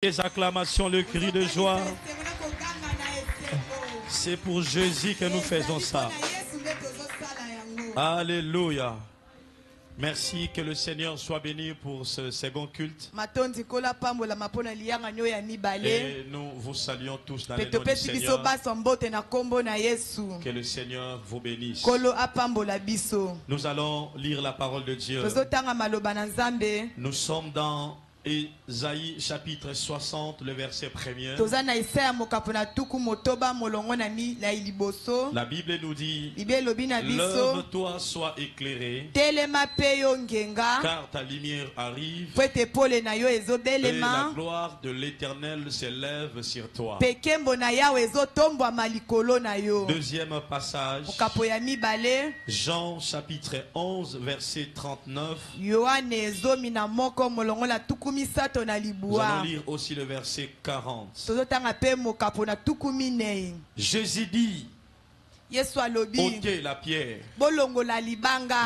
Les acclamations, le cri de joie. C'est pour Jésus que nous faisons ça. Alléluia. Merci, que le Seigneur soit béni pour ce second culte. Et nous vous saluons tous dans le nom du Seigneur. Que le Seigneur vous bénisse. Nous allons lire la parole de Dieu. Nous sommes dans Ésaïe chapitre 60, le verset 1er. La Bible nous dit: lève-toi, sois éclairé, car ta lumière arrive, et la gloire de l'Éternel s'élève sur toi. Deuxième passage, Jean chapitre 11, verset 39. Nous allons lire aussi le verset 40. Jésus dit: ôtez la pierre.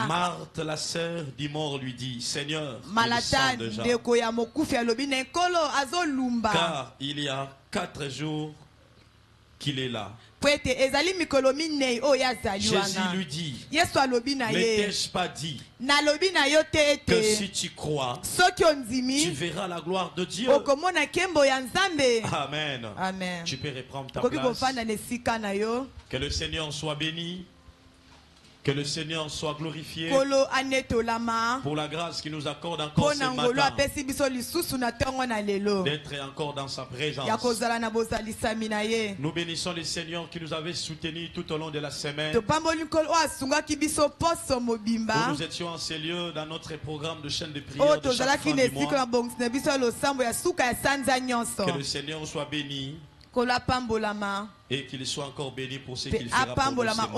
Marthe, la sœur du mort, lui dit: Seigneur, il sent déjà, car il y a 4 jours qu'il est là. Jésus lui dit: ne t'ai-je pas dit que si tu crois, tu verras la gloire de Dieu? Amen. Amen. Tu peux reprendre ta place. Que le Seigneur soit béni. Que le Seigneur soit glorifié pour la grâce qu'il nous accorde encore ce matin d'être encore dans sa présence. Nous bénissons le Seigneur qui nous avait soutenus tout au long de la semaine. Où nous étions en ces lieux dans notre programme de chaîne de prière de chaque fin du mois. Que le Seigneur soit béni et qu'il soit encore béni pour ce qu'il fera pour nous ce matin.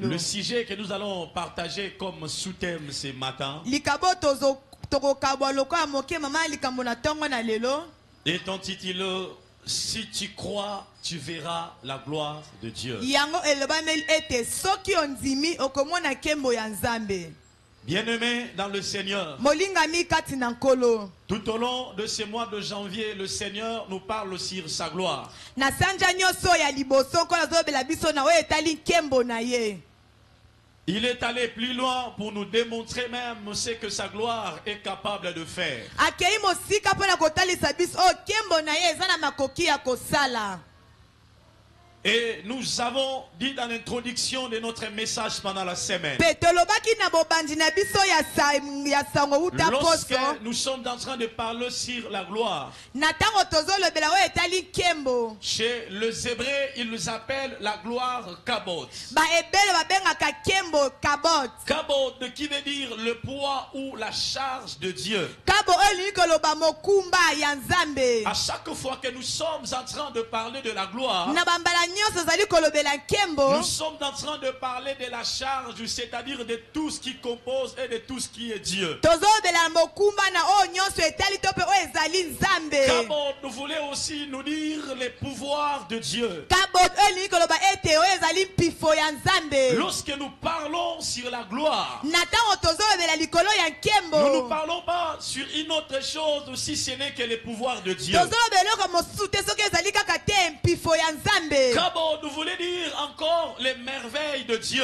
Le sujet que nous allons partager comme sous-thème ce matin est intitulé: si tu crois, tu verras la gloire de Dieu. Bien-aimés dans le Seigneur, tout au long de ce mois de janvier, le Seigneur nous parle sur sa gloire. Il est allé plus loin pour nous démontrer même ce que sa gloire est capable de faire. Et nous avons dit dans l'introduction de notre message pendant la semaine, lorsque nous sommes en train de parler sur la gloire, chez les Hébreux, ils nous appellent la gloire Kabod. Kabod qui veut dire le poids ou la charge de Dieu. À chaque fois que nous sommes en train de parler de la gloire, nous sommes en train de parler de la charge, c'est-à-dire de tout ce qui compose et de tout ce qui est Dieu. Kabod voulait aussi nous dire les pouvoirs de Dieu. Lorsque nous parlons sur la gloire, nous ne parlons pas sur une autre chose si ce n'est que les pouvoirs de Dieu. Kabod voulait dire encore les merveilles de Dieu.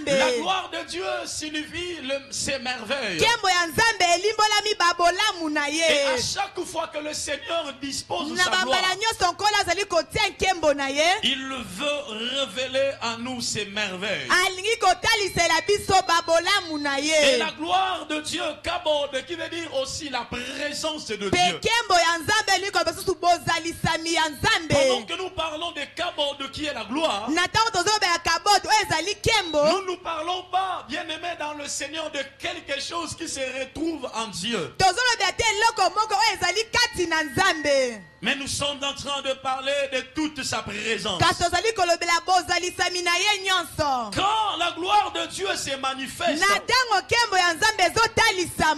La gloire de Dieu signifie ces merveilles. Et à chaque fois que le Seigneur dispose de sa gloire, il veut révéler à nous ces merveilles. Et la gloire de Dieu, Kabod, qui veut dire aussi la présence de Dieu. Pendant que nous parlons de Kabod qui est la gloire, nous ne parlons pas, bien-aimés dans le Seigneur, de quelque chose qui se retrouve en Dieu. Mais nous sommes en train de parler de toute sa présence. Quand la gloire de Dieu se manifeste,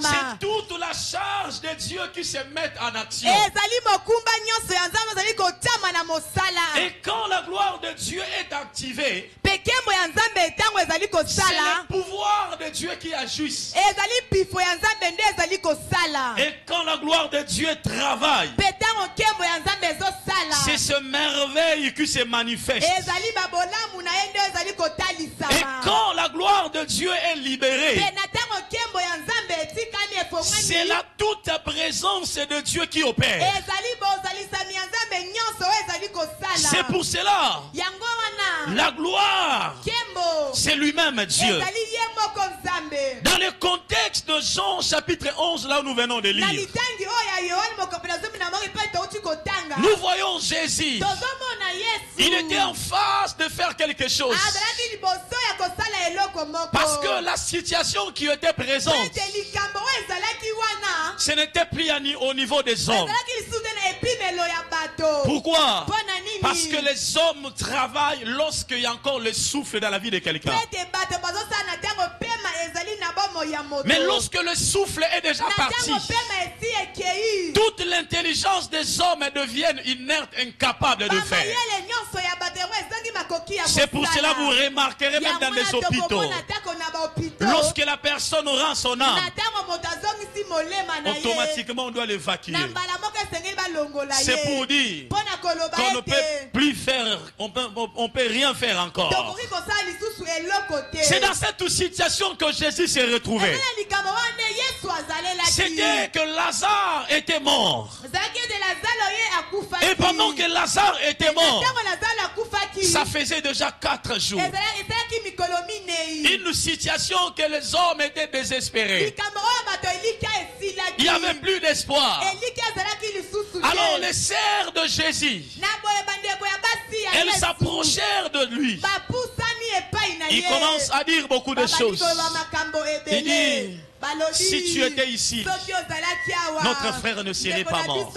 c'est toute la charge de Dieu qui se met en action. Et quand la gloire de Dieu est activée, c'est le pouvoir de Dieu qui agisse. Et quand la gloire de Dieu travaille, c'est ce merveille qui se manifeste. Et quand la gloire de Dieu est libérée, c'est la toute présence de Dieu qui opère. C'est pour cela, la gloire, c'est lui-même Dieu. Dans le contexte de Jean chapitre 11, là où nous venons de lire, nous voyons Jésus. Il était en phase de faire quelque chose. Parce que la situation qui était présente, ce n'était plus au niveau des hommes. Pourquoi? Parce que les hommes travaillent lorsqu'il y a encore le souffle dans la vie de quelqu'un. Mais lorsque le souffle est déjà parti, toute l'intelligence des hommes devient inerte, incapable de faire. C'est pour cela que vous remarquerez même dans les hôpitaux, lorsque la personne rend son âme, automatiquement on doit l'évacuer. C'est pour dire qu'on ne peut plus faire, on peut rien faire encore. C'est dans cette situation que Jésus s'est retrouvé. C'était que Lazare était mort. Et pendant que Lazare était mort, ça faisait déjà 4 jours. Une situation que les hommes étaient désespérés. Il n'y avait plus d'espoir. Alors les sœurs de Jésus, elles s'approchèrent de lui. Il commence à dire beaucoup de choses. Il dit, si tu étais ici, notre frère ne serait pas mort.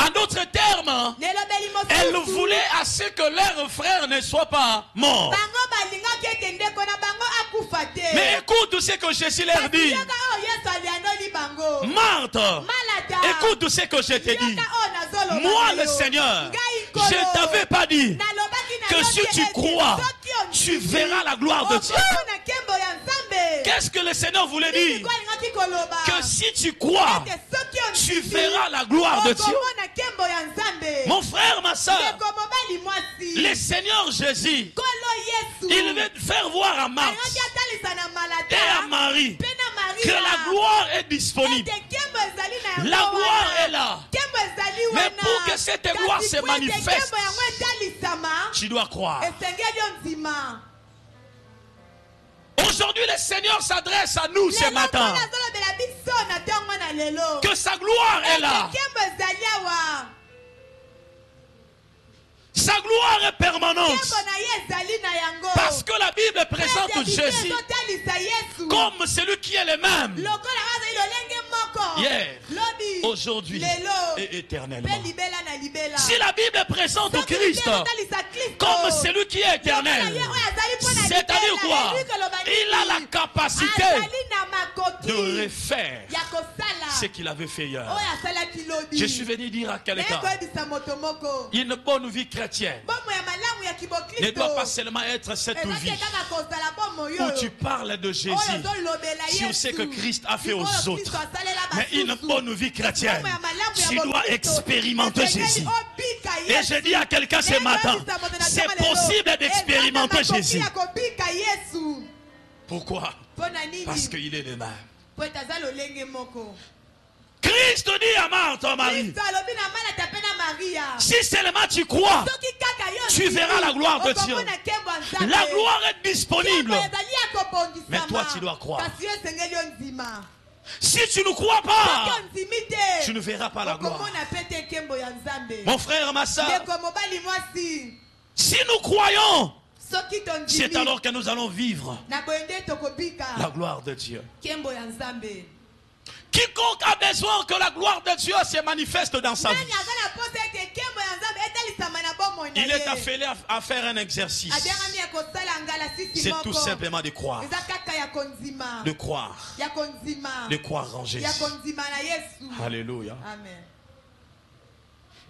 En d'autres termes, elles voulaient à ce que leur frère ne soit pas mort. Mais écoute ce que Jésus leur dit. Marthe, écoute ce que je te dis. Moi le Seigneur, je ne t'avais pas dit que si tu crois, tu verras la gloire de Dieu. Qu'est-ce que le Seigneur voulait dire? Que si tu crois, tu verras la gloire de Dieu. Mon frère, ma soeur, le Seigneur Jésus, il veut faire voir à Marthe et à Marie que la gloire est disponible. La gloire est là. Mais pour que cette gloire se manifeste, tu dois croire. Aujourd'hui, le Seigneur s'adresse à nous ce matin. Que sa gloire est là. Sa gloire est permanente. Parce que la Bible présente Jésus comme celui qui est le même. Hier, aujourd'hui et éternellement. Si la Bible présente Christ comme celui qui est éternel, c'est-à-dire quoi? Il a la capacité de refaire ce qu'il avait fait hier. Je suis venu dire à quelqu'un, une bonne vie chrétienne ne doit pas seulement être cette vie où tu parles de Jésus, tu sais que Christ a fait aux autres. Mais une bonne vie chrétienne, tu dois expérimenter Jésus. Et je dis à quelqu'un ce matin, c'est possible d'expérimenter Jésus. Pourquoi? Parce qu'il est le même. Christ dit à Marthe, Marie, si seulement tu crois, tu verras la gloire de Dieu. La gloire est disponible. Mais toi, tu dois croire. Si tu ne crois pas, tu ne verras pas la gloire. Mon frère, ma soeur, si nous croyons, c'est alors que nous allons vivre la gloire de Dieu. Quiconque a besoin que la gloire de Dieu se manifeste dans sa vie, il est appelé à faire un exercice. C'est tout simplement de croire. De croire. De croire en Jésus. Alléluia. Amen.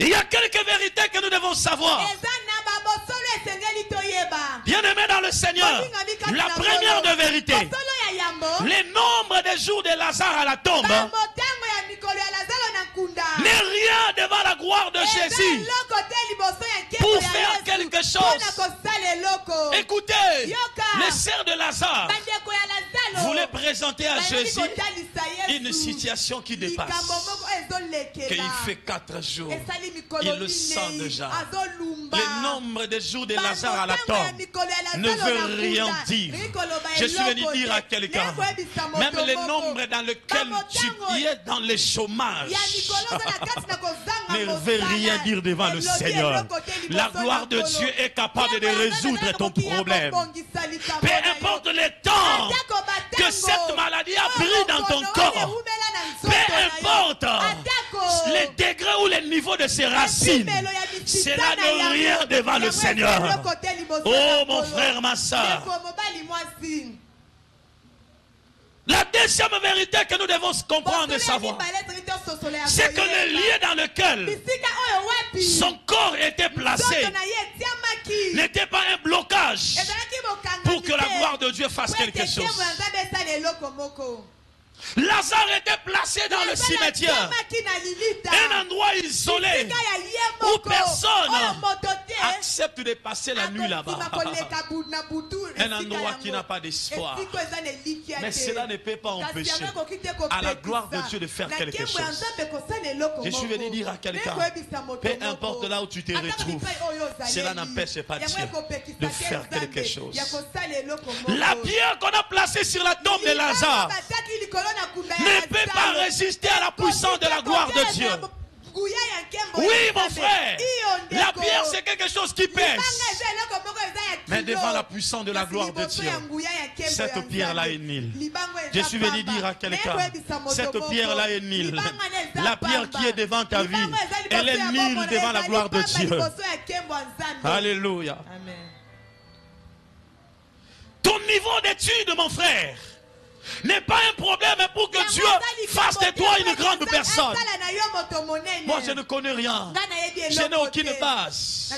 Il y a quelques vérités que nous devons savoir. Bien-aimés dans le Seigneur, la première de vérité, le nombre de jours de Lazare à la tombe n'est rien devant la gloire de Jésus. Pour faire quelque chose, écoutez, les sœurs de Lazare voulaient présenter à Jésus une situation qui dépasse. Qu'il fait 4 jours, il le sent déjà. Le nombre de jours de Lazare à la tombe ne veut rien dire. Je suis venu dire à quelqu'un, même le nombre dans lequel tu es dans le chômage ne veut rien dire devant le Seigneur. La gloire de Dieu est capable de résoudre ton problème. Peu importe le temps que cette maladie a pris dans ton corps, peu importe les degrés ou les niveaux de ses racines, cela n'est rien devant le Seigneur. Oh mon frère, ma soeur. La deuxième vérité que nous devons comprendre et savoir, c'est que le lieu dans lequel son corps était placé n'était pas un blocage pour que la gloire de Dieu fasse quelque chose. Lazare était placé dans le cimetière, un endroit isolé où personne accepte de passer la nuit là-bas. Un endroit qui n'a pas d'espoir. Mais cela ne peut pas empêcher à la gloire de Dieu de faire quelque chose. Je suis venu dire à quelqu'un, peu importe là où tu te retrouves, cela n'empêche pas Dieu de faire quelque chose. La pierre qu'on a placée sur la tombe de Lazare ne peut pas résister à la puissance de la gloire de Dieu. Oui, mon frère, la pierre c'est quelque chose qui pèse. Mais devant la puissance de la gloire de Dieu, cette pierre-là est nulle. Je suis venu dire à quelqu'un, cette pierre-là est nulle. La pierre qui est devant ta vie, elle est nulle devant la gloire de Dieu. Alléluia. Ton niveau d'étude, mon frère, n'est pas un problème pour que Dieu fasse de toi une grande personne. Moi, je ne connais rien. Je n'ai aucune base.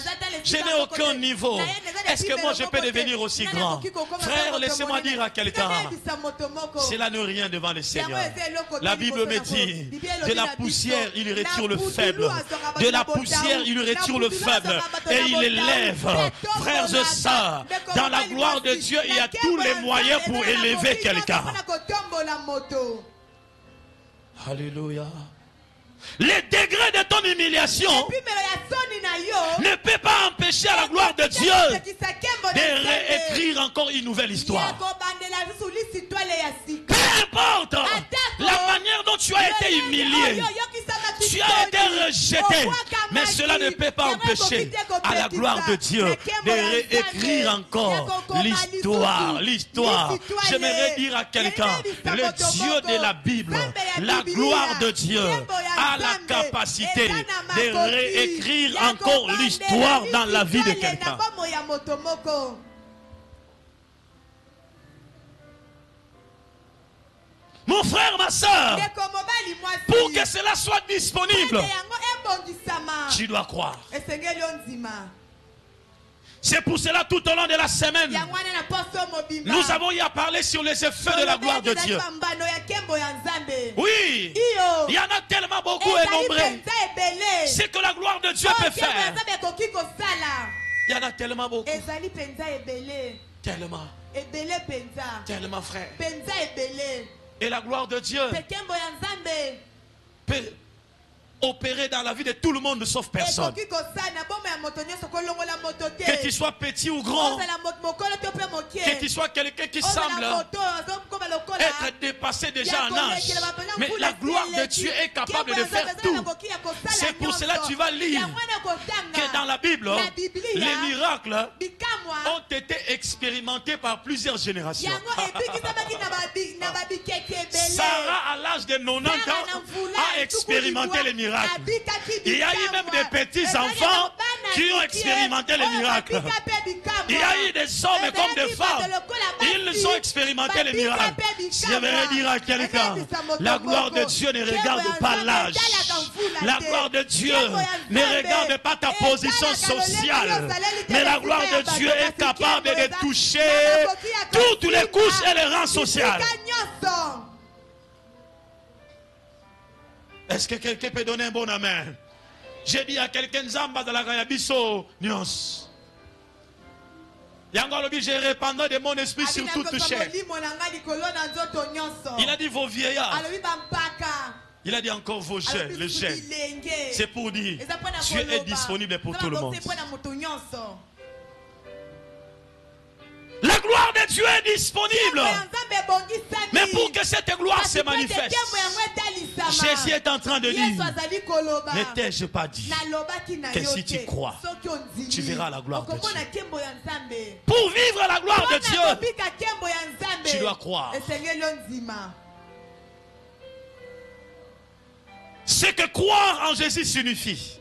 Je n'ai aucun niveau. Est-ce que moi, je peux devenir aussi grand? Frère, laissez-moi dire à quelqu'un, cela n'est rien devant le Seigneur. La Bible me dit, de la poussière, il retire le faible. De la poussière, il retire le faible. Et il élève. Frères et sœurs, dans la gloire de Dieu, il y a tous les moyens pour élever quelqu'un. Alléluia. Les degrés de ton humiliation ne peut pas empêcher à la gloire de Dieu de réécrire encore une nouvelle histoire. Peu importe la manière dont tu as été humilié, tu as été rejeté, mais cela ne peut pas empêcher à la gloire de Dieu de réécrire encore l'histoire. L'histoire. J'aimerais dire à quelqu'un, le Dieu de la Bible, la gloire de Dieu a la capacité de réécrire encore l'histoire dans la vie de quelqu'un. Mon frère, ma soeur, pour que cela soit disponible, tu dois croire. C'est pour cela tout au long de la semaine, nous avons eu à parler sur les effets de la gloire de Dieu. Oui, il y en a tellement beaucoup et nombreux. C'est que la gloire de Dieu peut faire. Il y en a tellement beaucoup. Tellement. Tellement, frère. Et la gloire de Dieu peut opérer dans la vie de tout le monde sauf personne. Que tu sois petit ou grand, que tu sois quelqu'un qui semble être dépassé déjà en âge. Mais la gloire de Dieu est capable de faire tout. C'est pour cela que tu vas lire que dans la Bible, les miracles ont été expérimentés par plusieurs générations. Sarah, à l'âge de 90 ans, a expérimenté les miracles. Il y a eu même des petits-enfants qui ont expérimenté les miracles. Il y a eu des hommes comme des femmes. Ils ont expérimenté les miracles. J'aimerais dire à quelqu'un, la gloire de Dieu ne regarde pas l'âge. La gloire de Dieu ne regarde pas ta position sociale. Mais la gloire de Dieu est capable de toucher toutes les couches et les rangs sociaux. Est-ce que quelqu'un peut donner un bon amen? J'ai dit à quelqu'un, Zamba de la Gayabiso, Nyos. J'ai répandu de mon esprit sur toute chair. Il a dit vos vieillards. Il a dit encore vos jeunes, les jeunes. C'est pour dire, Dieu est disponible pour tout le monde. La gloire de Dieu est disponible. Mais pour que cette gloire se manifeste, Jésus est en train de dire, ne t'ai-je pas dit que si tu crois, tu verras la gloire de Dieu. Pour vivre la gloire de Dieu, tu dois croire. Ce que croire en Jésus signifie.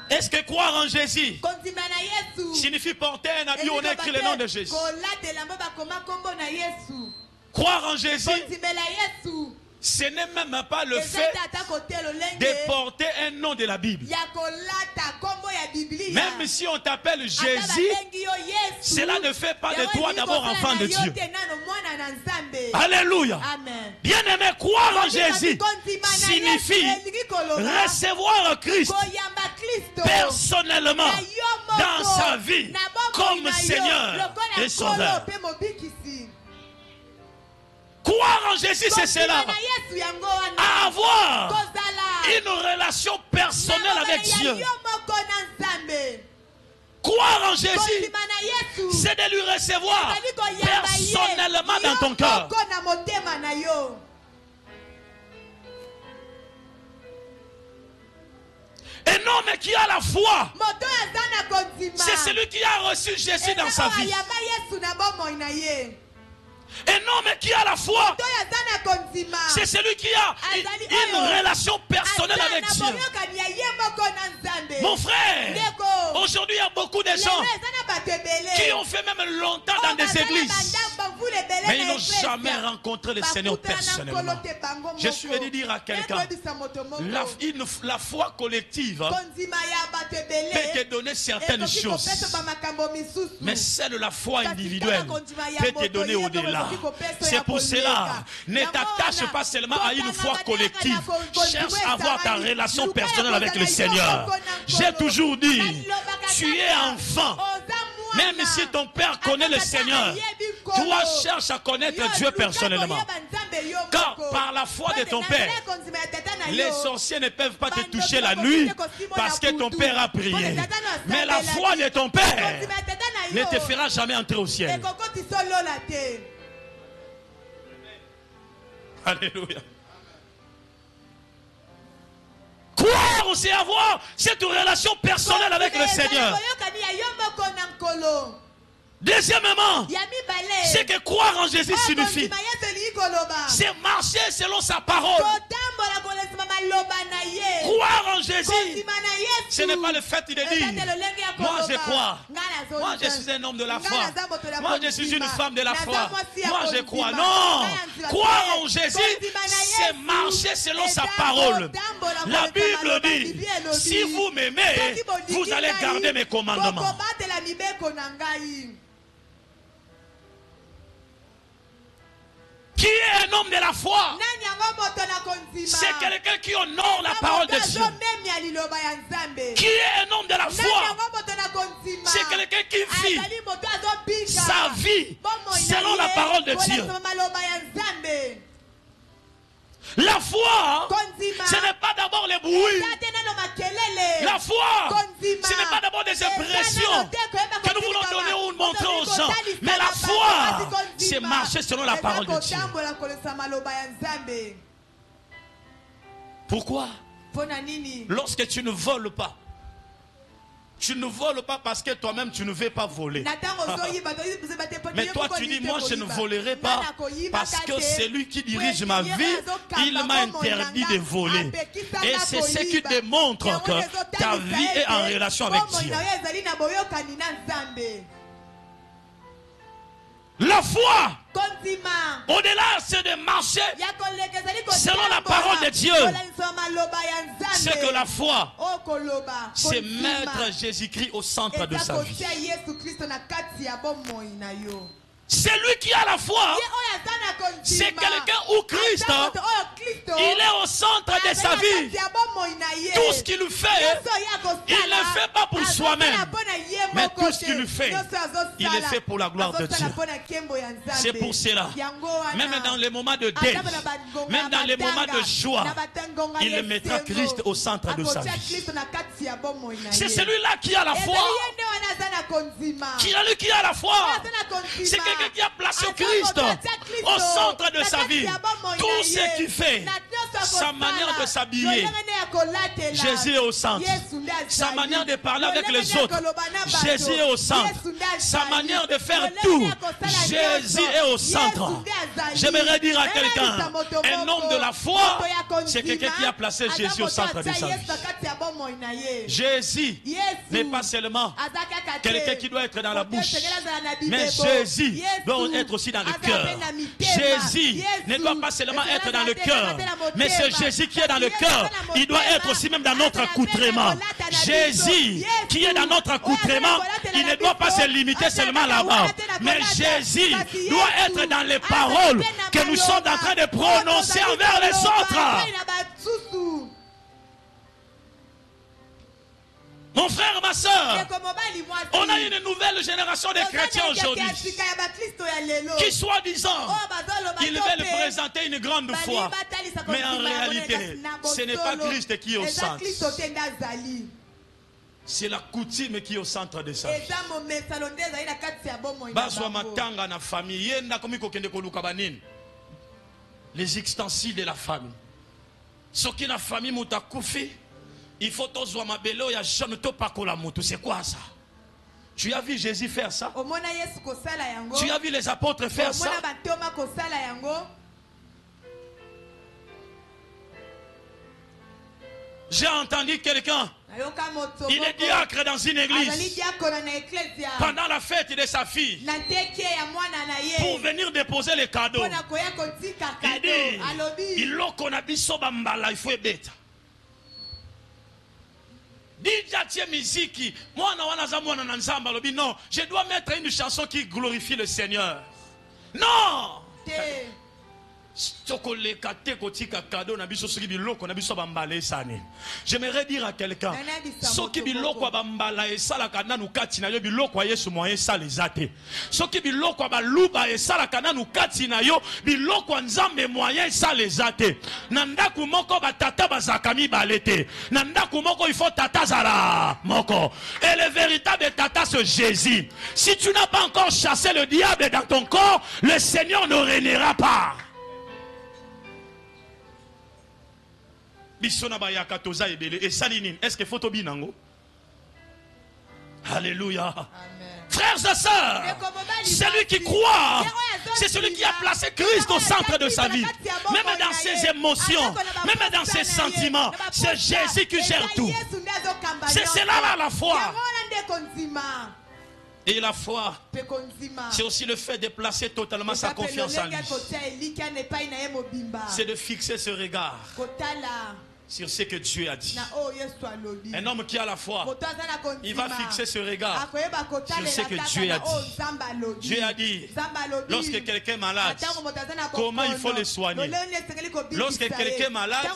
Est-ce que croire en Jésus signifie porter un habit où on écrit le nom de Jésus? Croire en Jésus, ce n'est même pas le fait de porter un nom de la Bible. Même si on t'appelle Jésus, cela ne fait pas de toi d'abord enfant de Dieu. Alléluia. Bien-aimé, croire en Jésus signifie recevoir Christ personnellement dans sa vie comme Seigneur et Sauveur. Croire en Jésus, c'est cela. Avoir une relation personnelle avec Dieu. Croire en Jésus, c'est de lui recevoir personnellement dans ton cœur. Un homme qui a la foi, c'est celui qui a reçu Jésus dans sa vie. Un homme qui a la foi, c'est celui qui a une relation personnelle avec Dieu. Mon frère, aujourd'hui il y a beaucoup de gens qui ont fait même longtemps dans des églises, mais ils n'ont jamais rencontré le Seigneur personnellement. Je suis venu dire à quelqu'un, la foi collective peut te donner certaines choses, mais celle de la foi individuelle peut te donner au-delà. C'est pour cela, ne t'attache pas seulement à une foi collective. Cherche à avoir ta relation personnelle avec le Seigneur. J'ai toujours dit, tu es enfant. Même si ton père connaît le Seigneur, toi cherche à connaître Dieu personnellement. Car par la foi de ton père, les sorciers ne peuvent pas te toucher la nuit parce que ton père a prié. Mais la foi de ton père ne te fera jamais entrer au ciel. Alléluia. Croire, c'est avoir cette relation personnelle avec le Seigneur. Deuxièmement, c'est que croire en Jésus signifie, c'est marcher selon sa parole. Croire en Jésus, ce n'est pas le fait de dire, moi je crois, moi je suis un homme de la foi, moi je suis une femme de la foi, moi je crois. Non, croire en Jésus, c'est marcher selon sa parole. La Bible dit, si vous m'aimez, vous allez garder mes commandements. Qui est un homme de la foi? C'est quelqu'un qui honore la parole de Dieu. Qui est un homme de la foi? C'est quelqu'un qui vit sa vie selon la parole de Dieu. La foi, ce n'est pas d'abord les bruits. La foi, ce n'est pas d'abord des impressions que nous voulons donner ou montrer aux gens. Mais la foi, c'est marcher selon la parole de Dieu. Pourquoi? Lorsque tu ne voles pas, tu ne voles pas parce que toi-même tu ne veux pas voler. Mais toi tu dis, moi je ne volerai pas parce que celui qui dirige ma vie, il m'a interdit de voler. Et c'est ce qui démontre que ta vie est en relation avec Dieu. La foi, au-delà, c'est de marcher selon la parole de Dieu. C'est que la foi, c'est mettre Jésus-Christ au centre de sa vie. C'est lui qui a la foi. C'est quelqu'un où Christ, il est au centre de sa vie. Tout ce qu'il fait, il ne le fait pas pour soi-même. Mais tout ce qu'il fait, il le fait pour la gloire de Dieu. C'est pour cela. Même dans les moments de deuil, même dans les moments de joie, il mettra Christ au centre de sa vie. C'est celui-là qui a la foi. Qui a la foi. C'est quelqu'un qui a placé Christ au centre de sa vie. Tout ce qu'il fait, sa manière de s'habiller, Jésus est au centre. Sa manière de parler avec les autres, Jésus est au centre. Sa manière de faire tout, Jésus est au centre. J'aimerais dire à quelqu'un, un homme de la foi, c'est quelqu'un qui a placé Jésus au centre de sa vie. Jésus n'est pas seulement quelqu'un qui doit être dans la bouche, mais Jésus doit être aussi dans le cœur. Jésus ne doit pas seulement être dans le cœur, mais c'est Jésus qui est dans le cœur. Il doit être aussi même dans notre accoutrement. Jésus qui est dans notre accoutrement, il ne doit pas se limiter seulement là-bas. Mais Jésus doit être dans les paroles que nous sommes en train de prononcer envers les autres. Mon frère, ma soeur, on a une nouvelle génération de chrétiens aujourd'hui qui, soi-disant, ils veulent présenter une grande foi. Mais en réalité, ce n'est pas Christ qui est au centre. C'est la coutume qui est au centre de sa vie. Les ustensiles de la famille. Ce qui est la famille Moutakufi. Il faut tous voir ma belle, il y a jeune to pas la moto. C'est quoi ça? Tu as vu Jésus faire ça? Tu as vu les apôtres faire ça? J'ai entendu quelqu'un, il est diacre dans une église, pendant la fête de sa fille, pour venir déposer les cadeaux. Il dit, il faut bête. Non, je dois mettre une chanson qui glorifie le Seigneur. Non! J'aimerais dire à quelqu'un, soki biloko bambala esala kana nukati na yo biloko yesu moyen salizate. Soki biloko baluba esala kana nukati na yo biloko nzambe moyen salizate. Nanda kumoko batata bazakami balete. Nanda kumoko il faut tata zara moko. Et le véritable tata c'est Jésus. Si tu n'as pas encore chassé le diable dans ton corps, le Seigneur ne régnera pas. Est-ce que faut binango? Alléluia. Frères et sœurs, celui qui croit, c'est celui qui a placé Christ au centre de sa vie. Même dans ses émotions, même dans ses sentiments, c'est Jésus qui gère tout. C'est cela là la foi. Et la foi, c'est aussi le fait de placer totalement sa confiance en lui. C'est de fixer ce regard sur ce que Dieu a dit. Un homme qui a la foi, il va fixer ce regard sur ce que Dieu a dit. Dieu a dit, lorsque quelqu'un est malade, comment il faut le soigner. Lorsque quelqu'un est malade,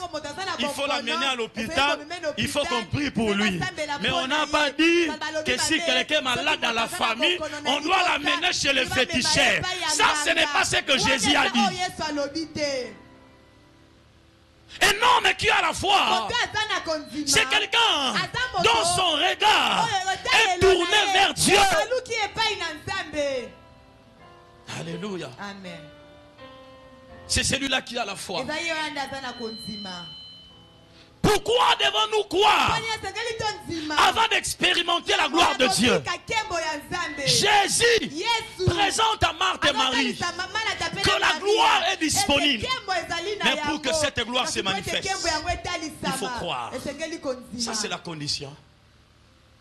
il faut l'amener à l'hôpital, il faut qu'on prie pour lui. Mais on n'a pas dit que si quelqu'un est malade dans la famille, on doit l'amener chez le féticheur. Ça, ce n'est pas ce que Jésus a dit. Un homme qui a la foi, c'est quelqu'un dont son regard est tourné vers Dieu. Alléluia. Amen. C'est celui-là qui a la foi. Pourquoi devons-nous croire avant d'expérimenter la gloire de Dieu? Jésus présente à Marthe et Marie que la gloire est disponible. Mais pour que cette gloire se manifeste, il faut croire. Ça, c'est la condition.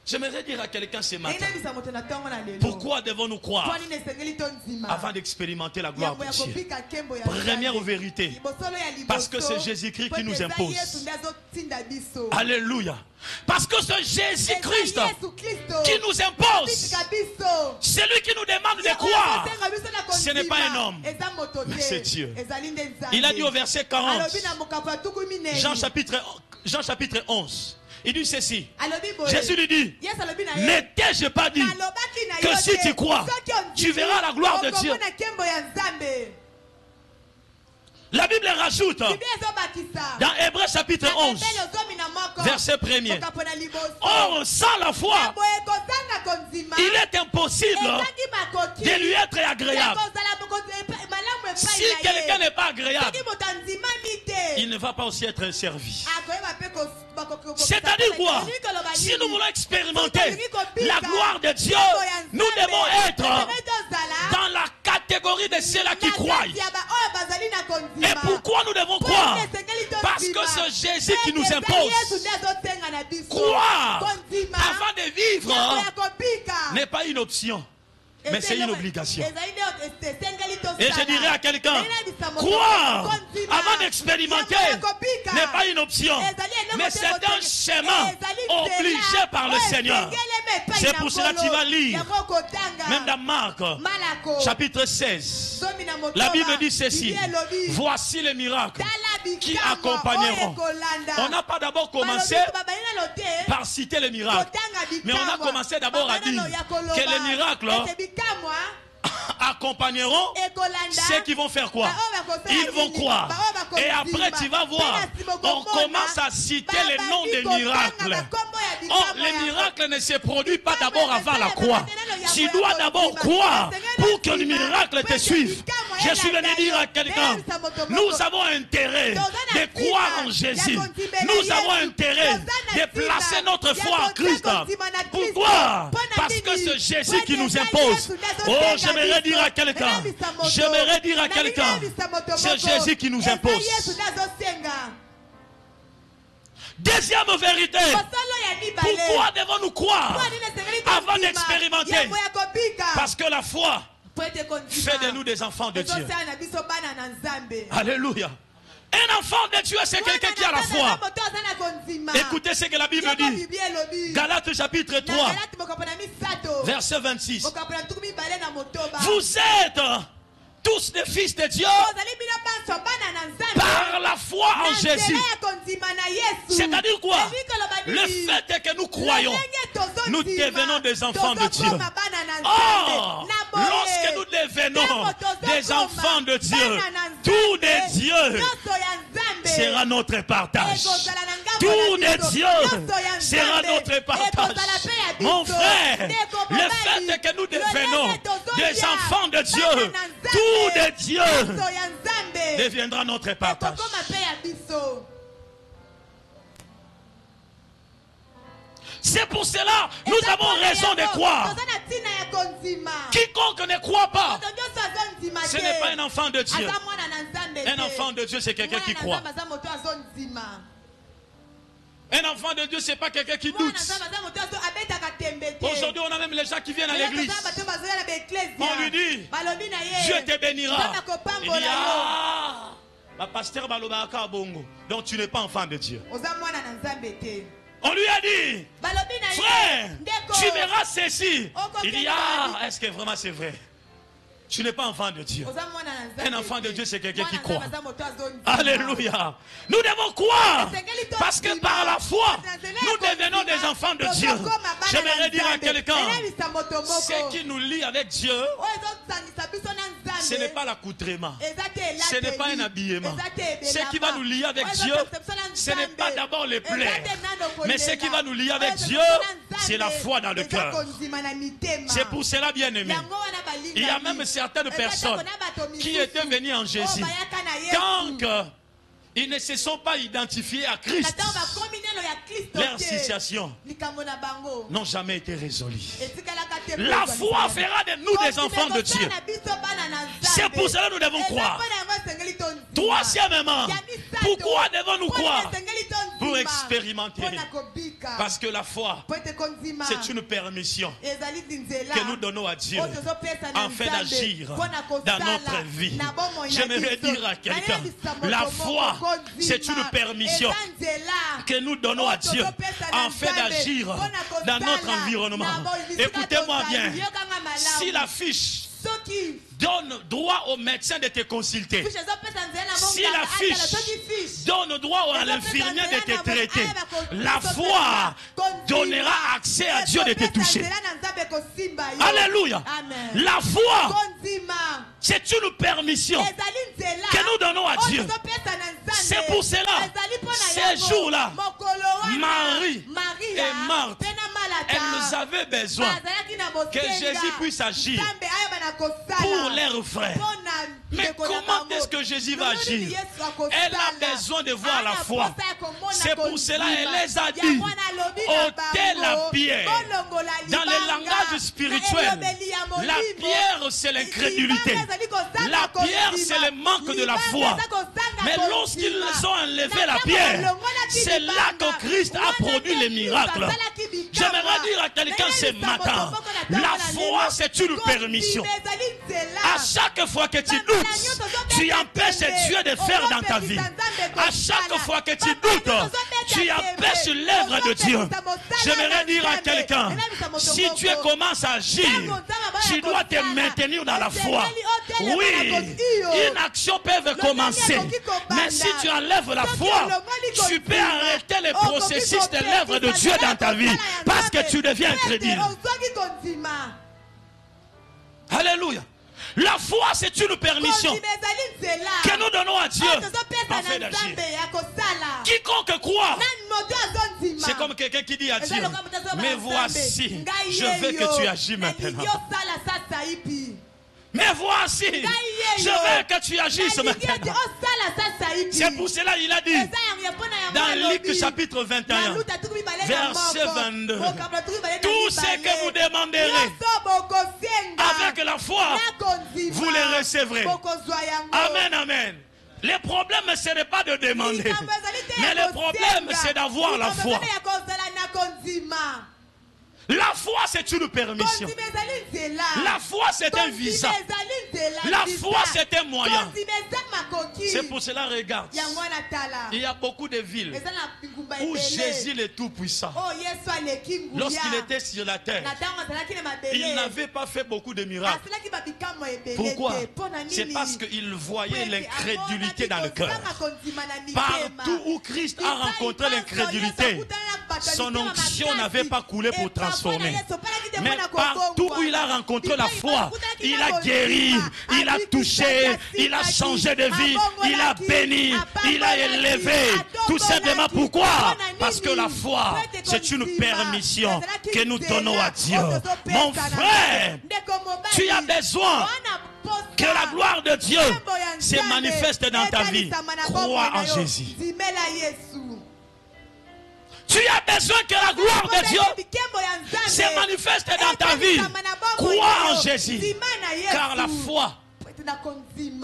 J'aimerais dire à quelqu'un ce matin, pourquoi devons-nous croire avant d'expérimenter la gloire de Dieu? Première vérité, parce que c'est Jésus-Christ qui nous impose. Alléluia. Parce que c'est Jésus-Christ qui nous impose. Celui qui nous demande de croire, ce n'est pas un homme, mais c'est Dieu. Il a dit au verset 40, Jean chapitre 11. Il dit ceci. Jésus lui dit, n'étais-je pas dit que si tu crois, tu verras la gloire de Dieu? La Bible rajoute dans Hébreux chapitre 11, verset 1er. Or, sans la foi, il est impossible de lui être agréable. Si quelqu'un n'est pas agréable, il ne va pas aussi être servi. C'est-à-dire quoi? Si nous voulons expérimenter la gloire de Dieu, nous devons être dans la catégorie de ceux-là qui croient. Et pourquoi nous devons croire? Parce que c'est Jésus qui nous impose. Croire avant de vivre n'est pas une option, mais c'est une obligation. Et je dirais à quelqu'un, croire avant d'expérimenter n'est pas une option, mais c'est un chemin obligé par le Seigneur. C'est pour cela que tu vas lire, même dans Marc, chapitre 16. La Bible dit ceci, voici les miracles qui accompagneront. On n'a pas d'abord commencé par citer les miracles, mais on a commencé d'abord à dire que les miracles accompagneront ceux qui vont faire quoi? Ils vont croire. Et après tu vas voir, on commence à citer les noms des miracles. Oh, les miracles ne se produisent pas d'abord avant la croix. Tu dois d'abord croire pour que le miracle te suive. Je suis venu dire à quelqu'un, nous avons intérêt de croire en Jésus. Nous avons intérêt de placer notre foi en Christ. Pourquoi? Parce que c'est Jésus qui nous impose. Oh, j'aimerais dire à quelqu'un, c'est Jésus qui nous impose. Deuxième vérité, pourquoi devons-nous croire avant d'expérimenter? Parce que la foi fait de nous des enfants de Dieu. Alléluia. Un enfant de Dieu, c'est quelqu'un qui a la foi. Écoutez ce que la Bible dit. Galates chapitre 3, verset 26. Vous êtes tous des fils de Dieu par la foi en Jésus. C'est-à-dire quoi? Le fait que nous croyons, nous devenons des enfants de Dieu. Or, lorsque nous devenons des enfants de Dieu, tout de Dieu sera notre partage. Tout de Dieu sera notre partage. Mon frère, le fait que nous devenons des enfants de Dieu, tout de Dieu deviendra notre partage. C'est pour cela nous avons raison de croire. Quiconque ne croit pas, ce n'est pas un enfant de Dieu. Un enfant de Dieu, c'est quelqu'un qui croit. Un enfant de Dieu, ce n'est pas quelqu'un qui doute. Aujourd'hui, on a même les gens qui viennent à l'église. On lui dit, Dieu te bénira. Il dit, ah, pasteur Balobaka Bongo. Donc tu n'es pas enfant de Dieu. On lui a dit, frère, tu verras ceci. Il dit, ah, est-ce que vraiment c'est vrai? Tu n'es pas enfant de Dieu. Un enfant de Dieu, c'est quelqu'un qui croit. Alléluia. Nous devons croire. Parce que par la foi, nous devenons des enfants de Dieu. J'aimerais dire à quelqu'un, ce qui nous lie avec Dieu, Ce n'est pas l'accoutrement. Ce n'est pas un habillement. Ce qui va nous lier avec Dieu, ce n'est pas d'abord les plaies. Mais ce qui va nous lier avec Dieu, c'est la foi dans le cœur. C'est pour cela, bien aimé, il y a même certaines personnes qui étaient venues en Jésus. Tant qu'ils ne se sont pas identifiés à Christ, leurs situations n'ont jamais été résolues. La foi fera de nous des enfants de Dieu. C'est pour cela que nous devons croire. Troisièmement, pourquoi devons-nous croire? Pour expérimenter. Parce que la foi, c'est une permission que nous donnons à Dieu afin d'agir dans notre vie. J'aimerais dire à quelqu'un, la foi, c'est une permission que nous donnons à Dieu afin d'agir dans notre environnement. Écoutez-moi bien, si la fiche donne droit au médecin de te consulter, si la fiche donne droit à l'infirmier de te traiter, la foi donnera accès à Dieu de te toucher. Alléluia. La foi, c'est une permission que nous donnons à Dieu. C'est pour cela, ces jours-là, Marie et Marthe, elles avaient besoin que Jésus puisse agir pour leurs frères. Mais comment est-ce que Jésus va agir? Elle a besoin de voir la foi. C'est pour cela qu'elle les a dit, ôtez la pierre. Dans le langage spirituel, la pierre c'est l'incrédulité. La pierre c'est le manque de la foi. Mais lorsqu'ils ont enlevé la pierre, c'est là que Christ a produit les miracles. J'aimerais dire à quelqu'un ce matin, la foi c'est une permission. À chaque fois que tu doutes, tu empêches Dieu de faire dans ta vie. À chaque fois que tu doutes, tu empêches l'œuvre de Dieu. J'aimerais dire à quelqu'un, si tu commences à agir, tu dois te maintenir dans la foi. Oui, une action peut commencer, mais si tu enlèves la foi, tu peux arrêter le processus de l'œuvre de Dieu dans ta vie, parce que tu deviens incrédule. Alléluia. La foi, c'est une permission que nous donnons à Dieu afin d'agir. Quiconque croit, c'est comme quelqu'un qui dit à Dieu, mais voici, je veux que tu agis maintenant. Mais voici, je veux que tu agisses maintenant. C'est pour cela qu'il a dit dans Luc chapitre 21, verset 22, tout ce que vous demanderez avec la foi, vous les recevrez. Amen, amen. Le problème, ce n'est pas de demander, mais le problème, c'est d'avoir la foi. La foi, c'est une permission. La foi, c'est un visa. La foi, c'est un moyen. C'est pour cela, regarde. Il y a beaucoup de villes où Jésus le Tout-Puissant, lorsqu'il était sur la terre, il n'avait pas fait beaucoup de miracles. Pourquoi? C'est parce qu'il voyait l'incrédulité dans le cœur. Partout où Christ a rencontré l'incrédulité, son onction n'avait pas coulé pour transformer. Mais partout où il a rencontré la foi, il a guéri, il a touché, il a changé de vie, il a béni, il a élevé. Tout simplement pourquoi? Parce que la foi, c'est une permission que nous donnons à Dieu. Mon frère, tu as besoin que la gloire de Dieu se manifeste dans ta vie. Crois en Jésus. Tu as besoin que la gloire de Dieu se manifeste dans ta vie. Crois en Jésus. Car la foi,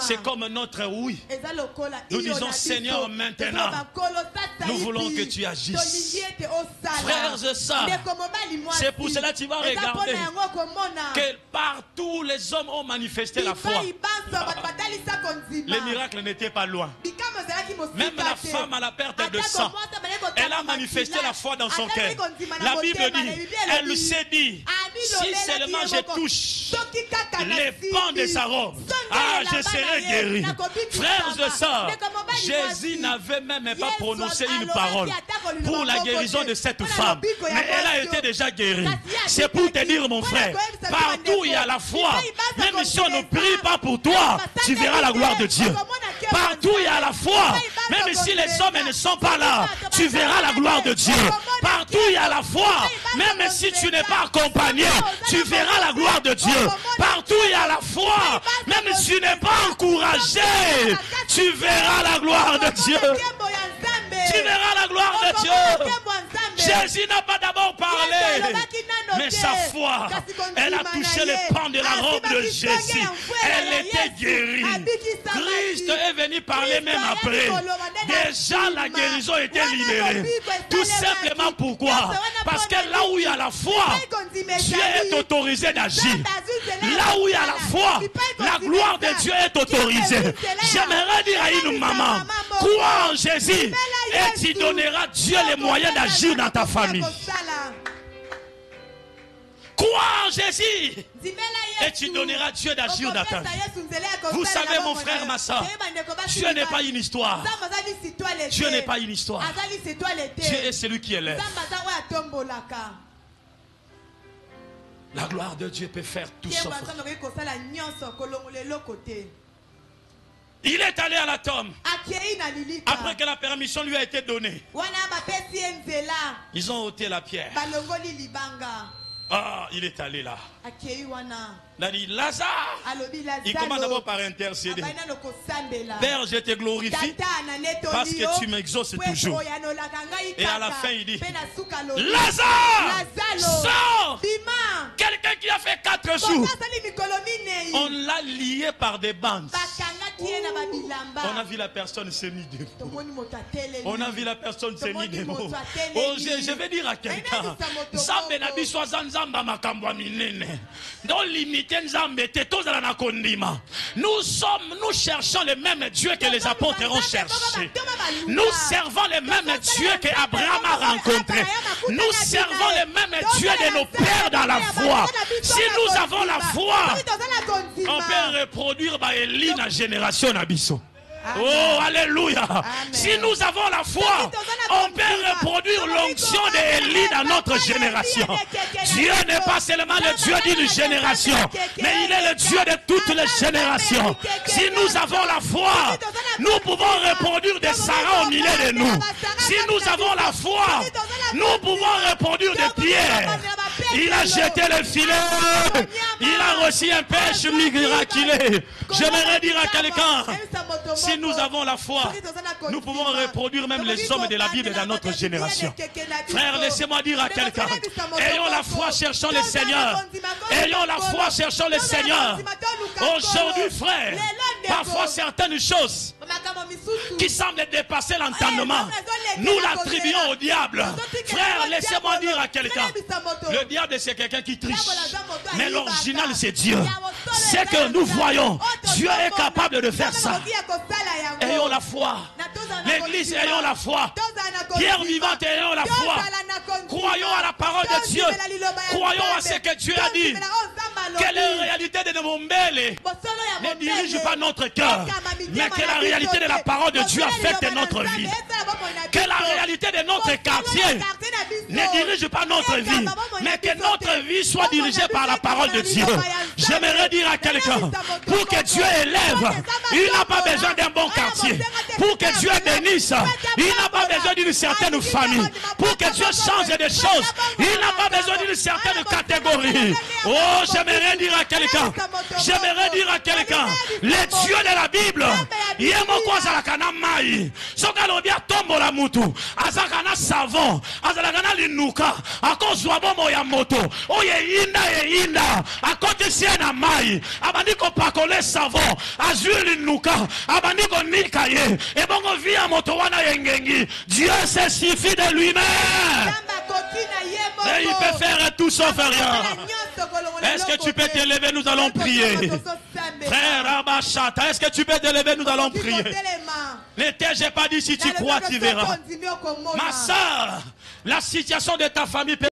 c'est comme notre oui. Nous disons, Seigneur, maintenant, nous voulons que tu agisses. Frères et sœurs, c'est pour cela que tu vas regarder que partout les hommes ont manifesté la foi. Les miracles n'étaient pas loin. Même la femme à la perte de sang, elle a manifesté la foi dans son cœur. La Bible dit, elle s'est dit, Si seulement je touche les pans de sa robe, je serai guéri. Frères et sœurs, Jésus n'avait même pas prononcé une parole pour la guérison de cette femme. Mais elle a été déjà guérie. C'est pour te dire, mon frère, partout il y a la foi. Même si on ne prie pas pour toi, tu verras la gloire de Dieu. Partout il y a la foi. Même si les hommes ne sont pas là, tu verras la gloire de Dieu. Partout il y a la foi. Même si tu n'es pas accompagné, tu verras la gloire de Dieu. Partout il y a la foi. Même si tu n'es pas encouragé, tu verras la gloire de Dieu. Tu verras la gloire de Dieu. Jésus n'a pas d'abord parlé, mais sa foi, elle a touché les pans de la robe de Jésus. Elle était guérie. Christ est venu parler même après. Déjà la guérison était libérée. Tout simplement pourquoi? Parce que là où il y a la foi, Dieu est autorisé d'agir. Là où il y a la foi, la gloire de Dieu est autorisée. J'aimerais dire à une maman, crois en Jésus et tu donneras Dieu les moyens d'agir dans ta famille. Crois en Jésus et tu donneras Dieu d'agir dans ta vie. Vous savez, mon frère, ma soeur, Dieu n'est pas une histoire. Dieu n'est pas une histoire. Dieu est celui qui élève. La gloire de Dieu peut faire tout sauf. Il est allé à la tombe. Après que la permission lui a été donnée, ils ont ôté la pierre. Ah, il est allé là. Il a dit, Lazare. Il commence d'abord par intercéder. Père, je te glorifie parce que tu m'exauces toujours. Et à la fin, il dit, Lazare, sors. Quelqu'un qui a fait 4 jours. On l'a lié par des bandes. On a vu la personne s'émir debout. On a vu la personne s'émir debout. Oh, je vais dire à quelqu'un, nous cherchons le même Dieu que les apôtres ont cherché. Nous servons le même Dieu qu'Abraham a rencontré. Nous servons le même Dieu de nos pères dans la foi. Si nous avons la foi, on peut reproduire Élie dans la génération d'Abisso. Oh, alléluia. Si nous avons la foi, on peut reproduire l'onction d'Élie dans notre génération. Dieu n'est pas seulement le Dieu d'une génération, mais il est le Dieu de toutes les générations. Si nous avons la foi, nous pouvons reproduire des Sarah au milieu de nous. Si nous avons la foi, nous pouvons reproduire des pierres. Il a jeté le filet. Il a reçu un pêche miraculeux. J'aimerais dire à quelqu'un, si nous avons la foi, nous pouvons reproduire même les hommes de la Bible dans notre génération. Frère, laissez-moi dire à quelqu'un, ayons la foi, cherchons le Seigneur. Ayons la foi, cherchons le Seigneur. Aujourd'hui, frère, parfois certaines choses qui semblent dépasser l'entendement, nous l'attribuons au diable. Frère, laissez-moi dire à quelqu'un, le diable c'est quelqu'un qui triche, mais l'original c'est Dieu. C'est que nous voyons, Dieu est capable de faire ça. Ayons la foi. L'église, ayons la foi. Pierre vivante, ayons la foi. Croyons à la parole de Dieu. Croyons à ce que Dieu a dit. Que la réalité de Mombele ne dirige pas notre cœur, mais que la réalité de la parole de Dieu affecte notre vie. Que la réalité de notre quartier ne dirige pas notre vie, mais que notre vie soit dirigée par la parole de Dieu. J'aimerais dire à quelqu'un, pour que Dieu élève, il n'a pas besoin d'un bon quartier. Pour que Dieu bénisse, il n'a pas besoin d'une certaine famille. Pour que Dieu change des choses, il n'a pas besoin d'une certaine catégorie. Oh, j'aimerais dire à quelqu'un, le Dieu de la Bible, il est mon quoi la kana mai. Sokalobia tombo la mutu, azakana savon, azakana linuka, akozwa bomo ya moto. Oye inda, akote siena mai, abandiko pakole savon, azui linuka, abandiko nikaye, et bongo via moto wana yengengi. Dieu se suffit de lui-même. Et il peut faire tout sauf rien. Est-ce que tu peux t'élever? Nous allons prier. Frère Abachata, est-ce que tu peux t'élever? Nous allons prier. Ne t'ai pas dit, si tu crois, tu verras. Ma soeur, la situation de ta famille peut